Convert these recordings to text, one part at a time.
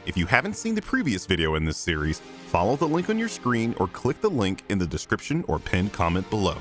If you haven't seen the previous video in this series, follow the link on your screen or click the link in the description or pinned comment below.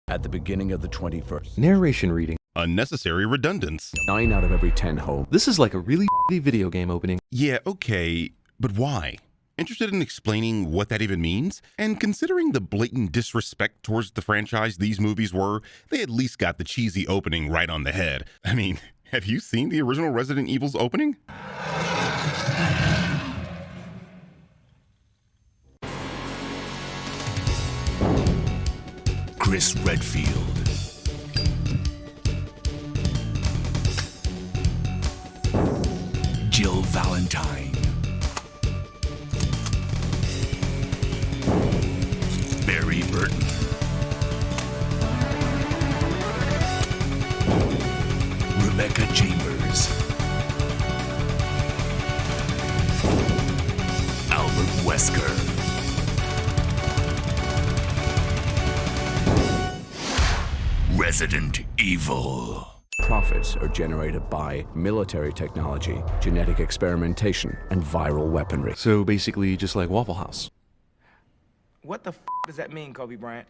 At the beginning of the 21st. Narration reading. Unnecessary redundance. 9 out of every 10 homes. This is like a really video game opening. Yeah, okay, but why? Interested in explaining what that even means? And considering the blatant disrespect towards the franchise these movies were, they at least got the cheesy opening right on the head. I mean, have you seen the original Resident Evil's opening? Chris Redfield. Jill Valentine. Barry Burton. Rebecca Chambers. Albert Wesker. Resident Evil. Profits are generated by military technology, genetic experimentation, and viral weaponry. So basically just like Waffle House. What the f does that mean, Kobe Bryant?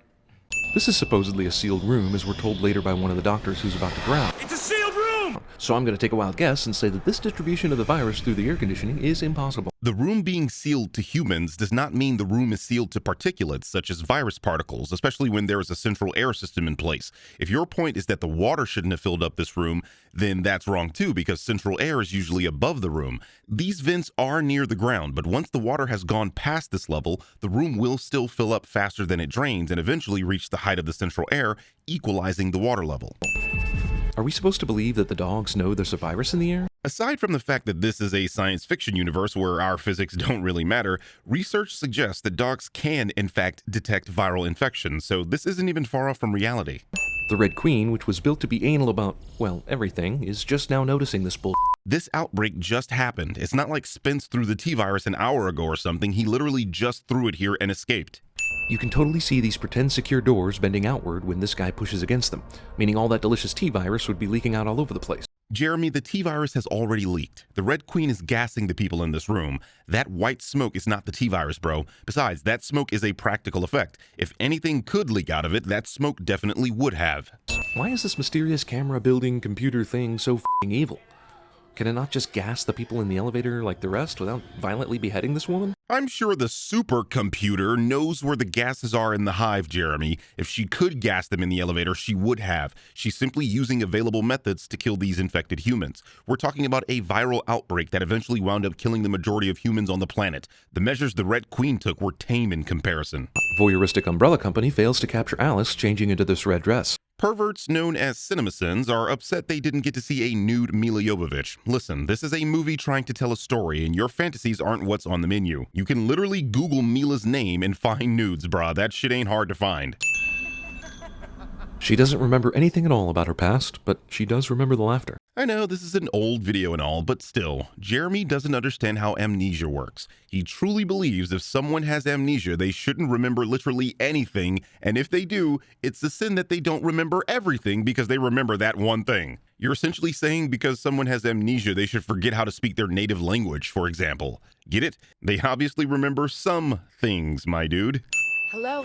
This is supposedly a sealed room, as we're told later by one of the doctors who's about to drown. It's a sealed room! So I'm going to take a wild guess and say that this distribution of the virus through the air conditioning is impossible. The room being sealed to humans does not mean the room is sealed to particulates such as virus particles, especially when there is a central air system in place. If your point is that the water shouldn't have filled up this room, then that's wrong too, because central air is usually above the room. These vents are near the ground, but once the water has gone past this level, the room will still fill up faster than it drains and eventually reach the height of the central air, equalizing the water level. Are we supposed to believe that the dogs know there's a virus in the air? Aside from the fact that this is a science fiction universe where our physics don't really matter, research suggests that dogs can, in fact, detect viral infections, so this isn't even far off from reality. The Red Queen, which was built to be anal about, well, everything, is just now noticing this bull. This outbreak just happened. It's not like Spence threw the T-virus an hour ago or something. He literally just threw it here and escaped. You can totally see these pretend secure doors bending outward when this guy pushes against them, meaning all that delicious T-virus would be leaking out all over the place. Jeremy, the T-virus has already leaked. The Red Queen is gassing the people in this room. That white smoke is not the T-virus, bro. Besides, that smoke is a practical effect. If anything could leak out of it, that smoke definitely would have. Why is this mysterious camera-building computer thing so f***ing evil? Can it not just gas the people in the elevator like the rest without violently beheading this woman? I'm sure the supercomputer knows where the gases are in the hive, Jeremy. If she could gas them in the elevator, she would have. She's simply using available methods to kill these infected humans. We're talking about a viral outbreak that eventually wound up killing the majority of humans on the planet. The measures the Red Queen took were tame in comparison. Voyeuristic umbrella company fails to capture Alice changing into this red dress. Perverts known as CinemaSins are upset they didn't get to see a nude Mila Jovovich. Listen, this is a movie trying to tell a story, and your fantasies aren't what's on the menu. You can literally Google Mila's name and find nudes, brah. That shit ain't hard to find. She doesn't remember anything at all about her past, but she does remember the laughter. I know this is an old video and all, but still, Jeremy doesn't understand how amnesia works. He truly believes if someone has amnesia, they shouldn't remember literally anything, and if they do, it's a sin that they don't remember everything because they remember that one thing. You're essentially saying because someone has amnesia, they should forget how to speak their native language, for example. Get it? They obviously remember some things, my dude. Hello?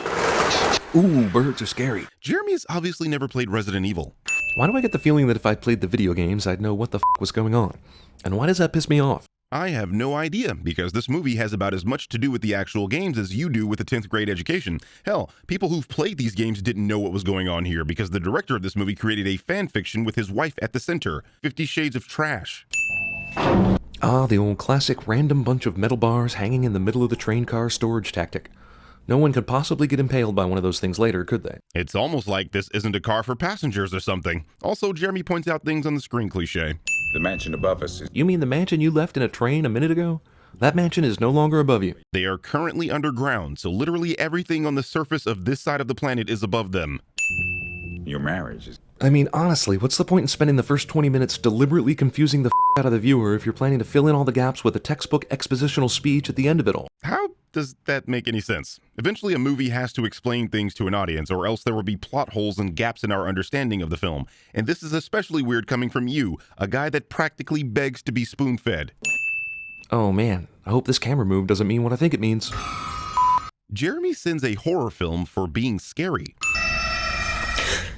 Ooh, birds are scary. Jeremy has obviously never played Resident Evil. Why do I get the feeling that if I played the video games, I'd know what the f*** was going on? And why does that piss me off? I have no idea, because this movie has about as much to do with the actual games as you do with a 10th grade education. Hell, people who've played these games didn't know what was going on here, because the director of this movie created a fan fiction with his wife at the center. 50 Shades of Trash. Ah, the old classic random bunch of metal bars hanging in the middle of the train car storage tactic. No one could possibly get impaled by one of those things later, could they? It's almost like this isn't a car for passengers or something. Also, Jeremy points out things on the screen cliche. The mansion above us is... You mean the mansion you left in a train a minute ago? That mansion is no longer above you. They are currently underground, so literally everything on the surface of this side of the planet is above them. Your marriage is... I mean, honestly, what's the point in spending the first 20 minutes deliberately confusing the out of the viewer if you're planning to fill in all the gaps with a textbook expositional speech at the end of it all? How does that make any sense? Eventually, a movie has to explain things to an audience, or else there will be plot holes and gaps in our understanding of the film. And this is especially weird coming from you, a guy that practically begs to be spoon-fed. Oh man, I hope this camera move doesn't mean what I think it means. Jeremy sends a horror film for being scary.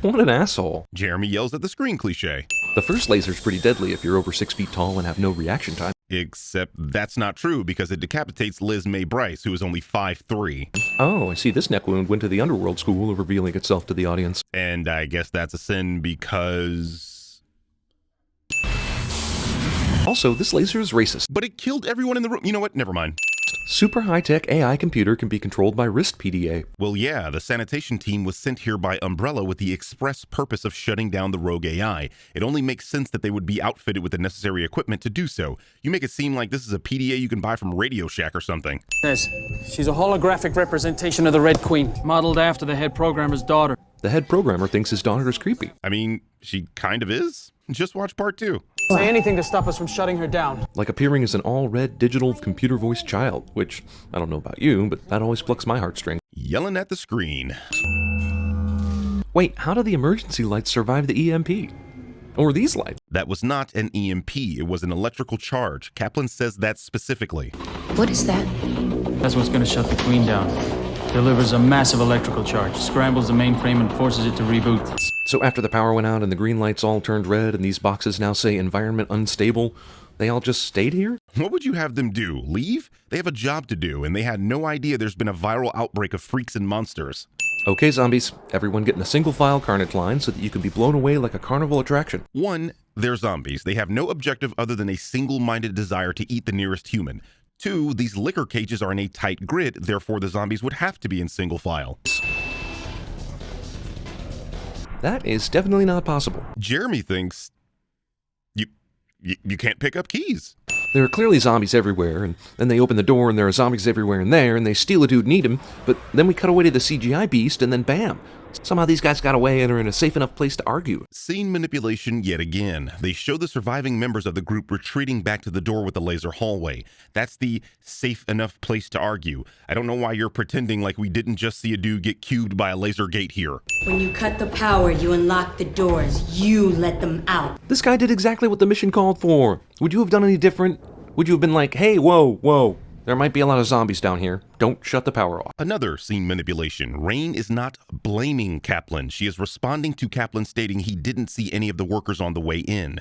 What an asshole. Jeremy yells at the screen cliche. The first laser's pretty deadly if you're over 6 feet tall and have no reaction time. Except that's not true because it decapitates Liz May Bryce, who is only 5'3". Oh, I see this neck wound went to the underworld school of revealing itself to the audience. And I guess that's a sin because... Also, this laser is racist. But it killed everyone in the room. You know what? Never mind. Super high-tech AI computer can be controlled by wrist PDA. Well, yeah, the sanitation team was sent here by Umbrella with the express purpose of shutting down the rogue AI. It only makes sense that they would be outfitted with the necessary equipment to do so. You make it seem like this is a PDA you can buy from Radio Shack or something. Yes, she's a holographic representation of the Red Queen, modeled after the head programmer's daughter. The head programmer thinks his daughter is creepy. I mean, she kind of is. Just watch part 2. Say anything to stop us from shutting her down. Like appearing as an all-red digital computer voiced child, which, I don't know about you, but that always plucks my heartstrings. Yelling at the screen. Wait, how do the emergency lights survive the EMP? Or these lights? That was not an EMP, it was an electrical charge. Kaplan says that specifically. What is that? That's what's gonna shut the Queen down. Delivers a massive electrical charge, scrambles the mainframe and forces it to reboot. So after the power went out and the green lights all turned red and these boxes now say environment unstable, they all just stayed here? What would you have them do? Leave? They have a job to do, and they had no idea there's been a viral outbreak of freaks and monsters. Okay, zombies, everyone get in a single file carnage line so that you can be blown away like a carnival attraction. 1, they're zombies. They have no objective other than a single-minded desire to eat the nearest human. 2, these liquor cages are in a tight grid, therefore the zombies would have to be in single file. That is definitely not possible. Jeremy thinks you can't pick up keys. There are clearly zombies everywhere, and then they open the door and there are zombies everywhere and there, and they steal a dude and eat him, but then we cut away to the CGI beast, and then bam! Somehow these guys got away and are in a safe enough place to argue. Scene manipulation yet again. They show the surviving members of the group retreating back to the door with the laser hallway. That's the safe enough place to argue. I don't know why you're pretending like we didn't just see a dude get cubed by a laser gate here. When you cut the power, you unlock the doors. You let them out. This guy did exactly what the mission called for. Would you have done any different? Would you have been like, hey, whoa, there might be a lot of zombies down here. Don't shut the power off. Another scene manipulation. Rain is not blaming Kaplan. She is responding to Kaplan stating he didn't see any of the workers on the way in.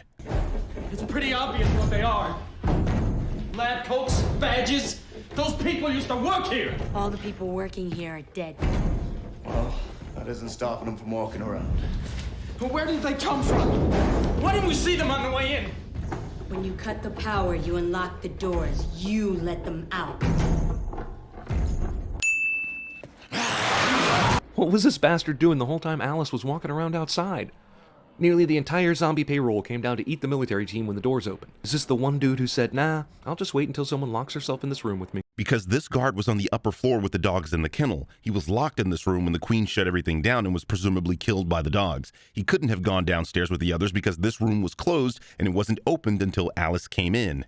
It's pretty obvious what they are. Lab coats, badges. Those people used to work here. All the people working here are dead. Well, that isn't stopping them from walking around. But where did they come from? Why didn't we see them on the way in? When you cut the power, you unlock the doors. You let them out. What was this bastard doing the whole time Alice was walking around outside? Nearly the entire zombie payroll came down to eat the military team when the doors opened. Is this the one dude who said, nah, I'll just wait until someone locks herself in this room with me? Because this guard was on the upper floor with the dogs in the kennel. He was locked in this room when the Queen shut everything down and was presumably killed by the dogs. He couldn't have gone downstairs with the others because this room was closed and it wasn't opened until Alice came in.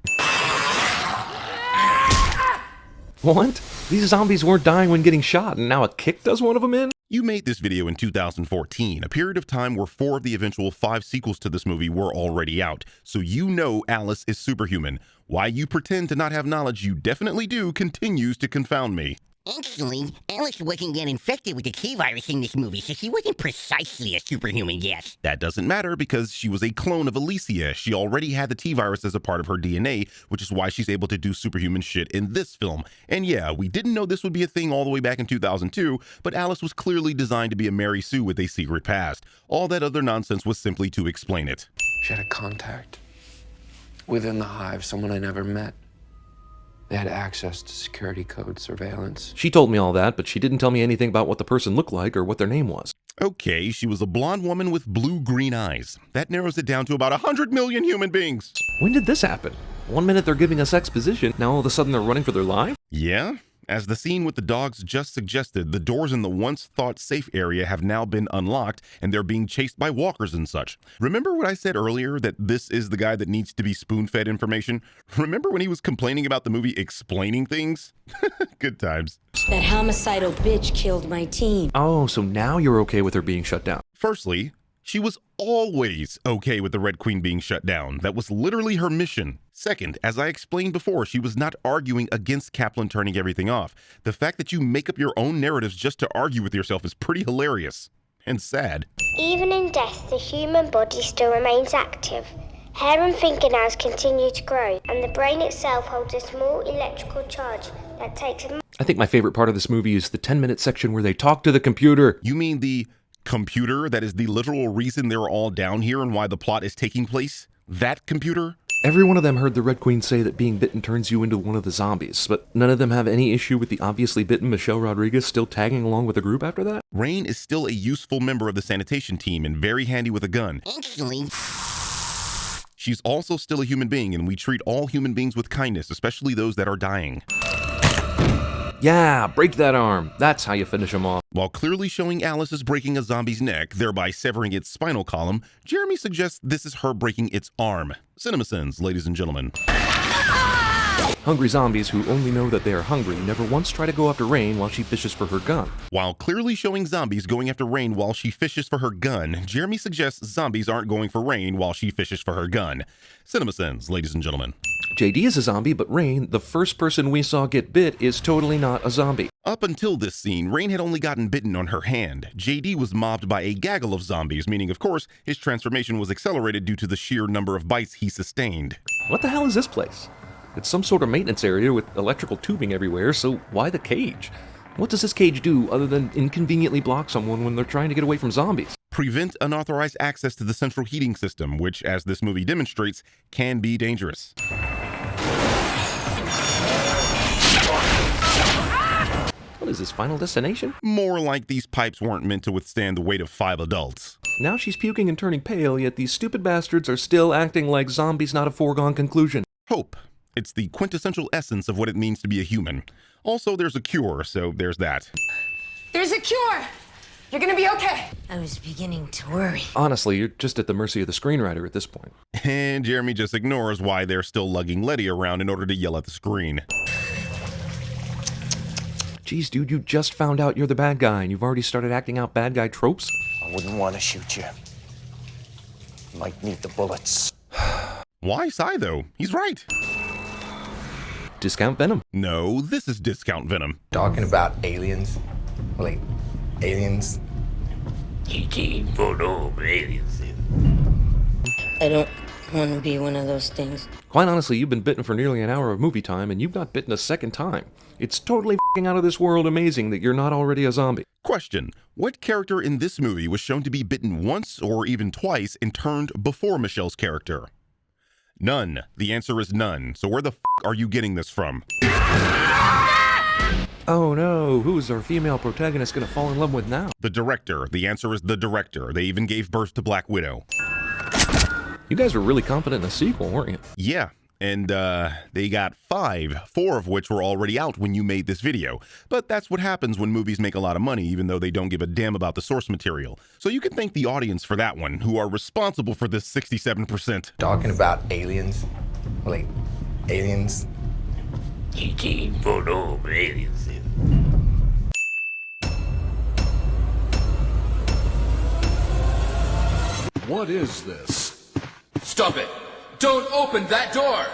What? These zombies weren't dying when getting shot and now a kick does one of them in? You made this video in 2014, a period of time where 4 of the eventual 5 sequels to this movie were already out. So you know Alice is superhuman. Why you pretend to not have knowledge you definitely do continues to confound me. Actually, Alice wasn't yet infected with the T-virus in this movie, so she wasn't precisely a superhuman yet. That doesn't matter because she was a clone of Alicia. She already had the T-virus as a part of her DNA, which is why she's able to do superhuman shit in this film. And yeah, we didn't know this would be a thing all the way back in 2002, but Alice was clearly designed to be a Mary Sue with a secret past. All that other nonsense was simply to explain it. She had a contact within the hive, someone I never met. They had access to security code surveillance. She told me all that, but she didn't tell me anything about what the person looked like or what their name was. Okay, she was a blonde woman with blue-green eyes. That narrows it down to about 100 million human beings. When did this happen? 1 minute they're giving us exposition, now all of a sudden they're running for their life? Yeah. As the scene with the dogs just suggested, the doors in the once-thought safe area have now been unlocked, and they're being chased by walkers and such. Remember what I said earlier, that this is the guy that needs to be spoon-fed information? Remember when he was complaining about the movie explaining things? Good times. That homicidal bitch killed my team. Oh, so now you're okay with her being shut down. Firstly, she was always okay with the Red Queen being shut down. That was literally her mission. Second, as I explained before, she was not arguing against Kaplan turning everything off. The fact that you make up your own narratives just to argue with yourself is pretty hilarious. And sad. Even in death, the human body still remains active. Hair and fingernails continue to grow, and the brain itself holds a small electrical charge that takes a... I think my favorite part of this movie is the 10-minute section where they talk to the computer. You mean the computer that is the literal reason they're all down here and why the plot is taking place? That computer? Every one of them heard the Red Queen say that being bitten turns you into one of the zombies, but none of them have any issue with the obviously bitten Michelle Rodriguez still tagging along with the group after that? Rain is still a useful member of the sanitation team and very handy with a gun. Actually, she's also still a human being, and we treat all human beings with kindness, especially those that are dying. Yeah, break that arm. That's how you finish them off. While clearly showing Alice is breaking a zombie's neck, thereby severing its spinal column, Jeremy suggests this is her breaking its arm. CinemaSins, ladies and gentlemen. Hungry zombies who only know that they are hungry never once try to go after Rain while she fishes for her gun. While clearly showing zombies going after Rain while she fishes for her gun, Jeremy suggests zombies aren't going for Rain while she fishes for her gun. CinemaSins, ladies and gentlemen. JD is a zombie, but Rain, the first person we saw get bit, is totally not a zombie. Up until this scene, Rain had only gotten bitten on her hand. JD was mobbed by a gaggle of zombies, meaning, of course, his transformation was accelerated due to the sheer number of bites he sustained. What the hell is this place? It's some sort of maintenance area with electrical tubing everywhere, so why the cage? What does this cage do other than inconveniently block someone when they're trying to get away from zombies? Prevent unauthorized access to the central heating system, which, as this movie demonstrates, can be dangerous. What is this, Final Destination? More like these pipes weren't meant to withstand the weight of 5 adults. Now she's puking and turning pale, yet these stupid bastards are still acting like zombies not a foregone conclusion. Hope. It's the quintessential essence of what it means to be a human. Also, there's a cure, so there's that. There's a cure! You're gonna be okay! I was beginning to worry. Honestly, you're just at the mercy of the screenwriter at this point. And Jeremy just ignores why they're still lugging Letty around in order to yell at the screen. Jeez, dude, you just found out you're the bad guy and you've already started acting out bad guy tropes? I wouldn't want to shoot you. Might need the bullets. Why sigh, though? He's right. Discount Venom. No, this is Discount Venom. Talking about aliens? Like, aliens? aliens. I don't want to be one of those things. Quite honestly, you've been bitten for nearly an hour of movie time and you got bitten a second time. It's totally f***ing out of this world amazing that you're not already a zombie. Question. What character in this movie was shown to be bitten once or even twice and turned before Michelle's character? None. The answer is none. So where the f*** are you getting this from? Oh no, who's our female protagonist gonna fall in love with now? The director. The answer is the director. They even gave birth to Black Widow. You guys were really confident in a sequel, weren't you? Yeah. And they got 5, 4 of which were already out when you made this video. But that's what happens when movies make a lot of money, even though they don't give a damn about the source material. So you can thank the audience for that one, who are responsible for this 67%. Talking about aliens? Like, aliens? aliens. What is this? Stop it! Don't open that door!